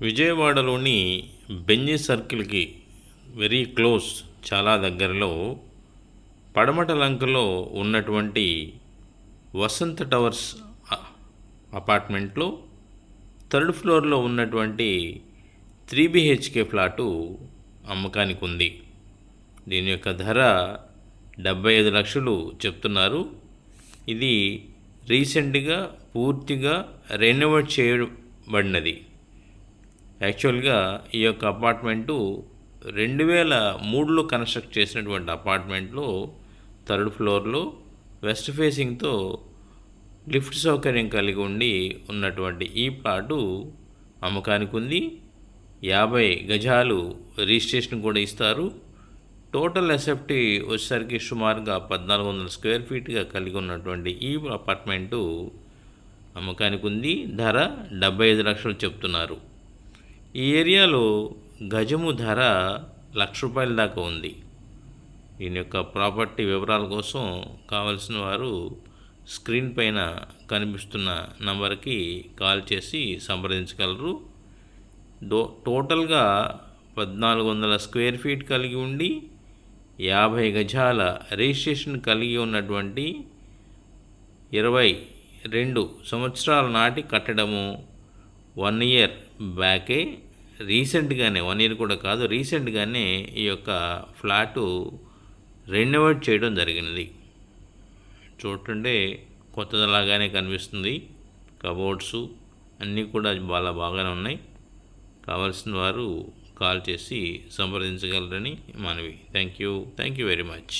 విజయవాడలోని బెంజి సర్కిల్కి very close, చాలా దగ్గరలో పడమట లంకలో ఉన్నటువంటి వసంత టవర్స్ అపార్ట్మెంట్లో థర్డ్ ఫ్లోర్లో ఉన్నటువంటి 3 BHK ఫ్లాటు అమ్మకానికి ఉంది. దీని యొక్క ధర 75 లక్షలు చెప్తున్నారు. ఇది రీసెంట్గా పూర్తిగా రెనోవేట్ చేయబడినది. యాక్చువల్గా ఈ యొక్క అపార్ట్మెంటు 2003లో కన్స్ట్రక్ట్ చేసినటువంటి అపార్ట్మెంట్లో థర్డ్ ఫ్లోర్లో వెస్ట్ ఫేసింగ్తో లిఫ్ట్ సౌకర్యం కలిగి ఉన్నటువంటి ఈ ప్లాటు అమ్మకానికి ఉంది. 50 గజాలు రిజిస్ట్రేషన్ కూడా ఇస్తారు. టోటల్ ఎస్ఎఫ్టీ వచ్చేసరికి సుమారుగా 1400 స్క్వేర్ ఫీట్గా కలిగి ఉన్నటువంటి ఈ అపార్ట్మెంటు అమ్మకానికి ఉంది. ధర 75 లక్షలు చెప్తున్నారు. ఈ ఏరియాలో గజము ధర ₹1,00,000 దాకా ఉంది. దీని యొక్క ప్రాపర్టీ వివరాల కోసం కావలసిన వారు స్క్రీన్ పైన కనిపిస్తున్న నంబర్కి కాల్ చేసి సంప్రదించగలరు. టోటల్గా 1400 స్క్వేర్ ఫీట్ కలిగి ఉండి 50 గజాల రిజిస్ట్రేషన్ కలిగి ఉన్నటువంటి 22 సంవత్సరాల నాటి కట్టడము. 1 ఇయర్ బ్యాకే రీసెంట్గానే, 1 ఇయర్ కూడా కాదు, రీసెంట్గానే ఈ యొక్క ఫ్లాటు రెనోవేట్ చేయడం జరిగినది. చూడండి, కొత్తలాగానే కనిపిస్తుంది. కబోర్డ్స్ అన్నీ కూడా చాలా బాగానే ఉన్నాయి. కావాల్సిన వారు కాల్ చేసి సంప్రదించగలరని మనవి. Thank you very much.